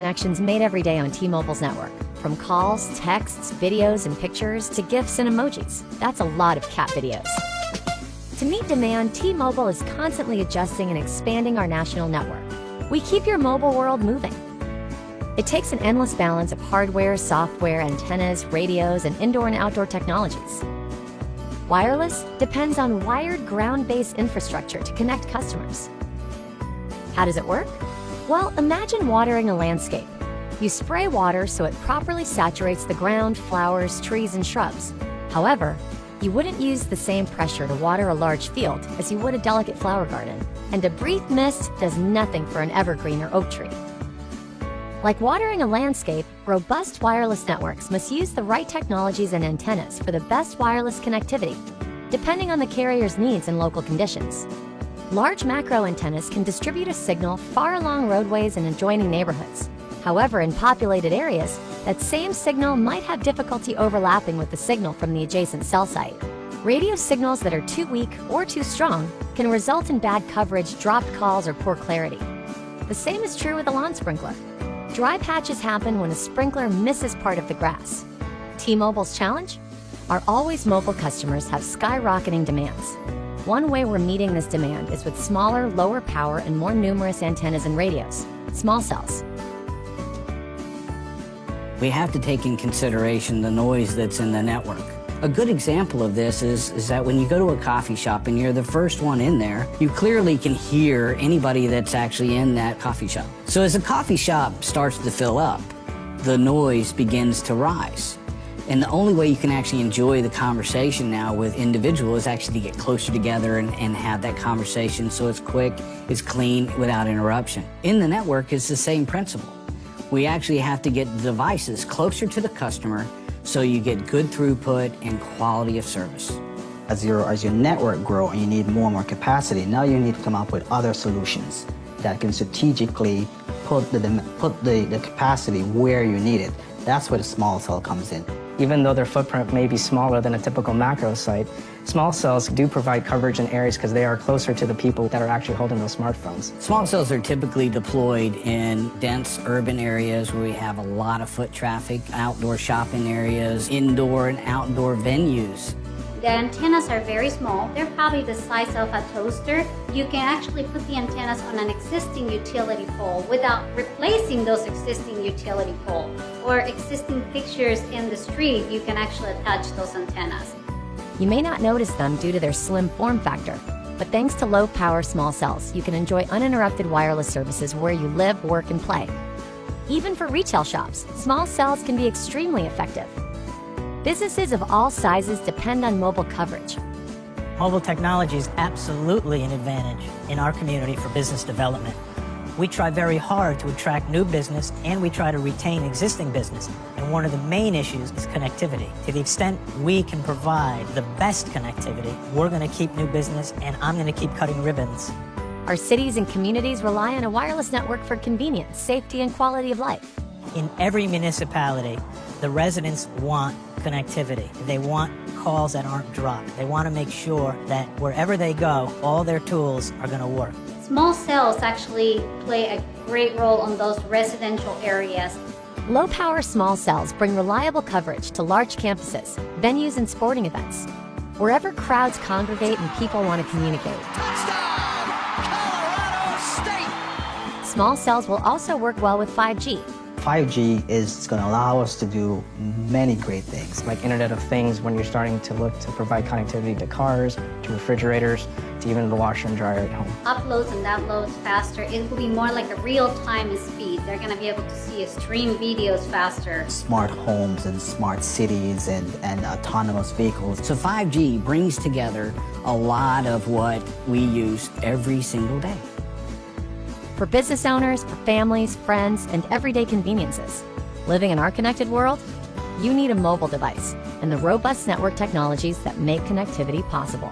connections made every day on T-Mobile's network. From calls, texts, videos, and pictures to GIFs and emojis. That's a lot of cat videos. To meet demand, T-Mobile is constantly adjusting and expanding our national network. We keep your mobile world moving. It takes an endless balance of hardware, software, antennas, radios, and indoor and outdoor technologies. Wireless depends on wired ground-based infrastructure to connect customers. How does it work? Well, imagine watering a landscape. You spray water so it properly saturates the ground, flowers, trees, and shrubs. However, you wouldn't use the same pressure to water a large field as you would a delicate flower garden. And a brief mist does nothing for an evergreen or oak tree. Like watering a landscape, robust wireless networks must use the right technologies and antennas for the best wireless connectivity, depending on the carrier's needs and local conditions. Large macro antennas can distribute a signal far along roadways and adjoining neighborhoods. However, in populated areas, that same signal might have difficulty overlapping with the signal from the adjacent cell site. Radio signals that are too weak or too strong can result in bad coverage, dropped calls, or poor clarity. The same is true with a lawn sprinkler. Dry patches happen when a sprinkler misses part of the grass. T-Mobile's challenge? Our always mobile customers have skyrocketing demands. One way we're meeting this demand is with smaller, lower power, and more numerous antennas and radios, small cells. We have to take in consideration the noise that's in the network. A good example of this is that when you go to a coffee shop and you're the first one in there, you clearly can hear anybody that's actually in that coffee shop. So as the coffee shop starts to fill up, the noise begins to rise. And the only way you can actually enjoy the conversation now with individuals is actually to get closer together and have that conversation so it's quick, it's clean, without interruption. In the network, it's the same principle. We actually have to get the devices closer to the customer so you get good throughput and quality of service. As your network grows and you need more and more capacity, now you need to come up with other solutions that can strategically put the capacity where you need it. That's where the small cell comes in. Even though their footprint may be smaller than a typical macro site, small cells do provide coverage in areas because they are closer to the people that are actually holding those smartphones. Small cells are typically deployed in dense urban areas where we have a lot of foot traffic, outdoor shopping areas, indoor and outdoor venues. The antennas are very small. They're probably the size of a toaster. You can actually put the antennas on an existing utility pole without replacing those existing utility poles or existing fixtures in the street. You can actually attach those antennas. You may not notice them due to their slim form factor, but thanks to low-power small cells, you can enjoy uninterrupted wireless services where you live, work, and play. Even for retail shops, small cells can be extremely effective. Businesses of all sizes depend on mobile coverage. Mobile technology is absolutely an advantage in our community for business development. We try very hard to attract new business and we try to retain existing business. And one of the main issues is connectivity. To the extent we can provide the best connectivity, we're going to keep new business and I'm going to keep cutting ribbons. Our cities and communities rely on a wireless network for convenience, safety, and quality of life. In every municipality, the residents want connectivity. They want calls that aren't dropped. They want to make sure that wherever they go, all their tools are going to work. Small cells actually play a great role on those residential areas. Low-power small cells bring reliable coverage to large campuses, venues, and sporting events, wherever crowds congregate and people want to communicate. Touchdown, Colorado State! Small cells will also work well with 5G. 5G is going to allow us to do many great things. Like Internet of Things, when you're starting to look to provide connectivity to cars, to refrigerators, to even the washer and dryer at home. Uploads and downloads faster. It will be more like a real-time speed. They're going to be able to see stream videos faster. Smart homes and smart cities and autonomous vehicles. So 5G brings together a lot of what we use every single day. For business owners, for families, friends, and everyday conveniences. Living in our connected world, you need a mobile device and the robust network technologies that make connectivity possible.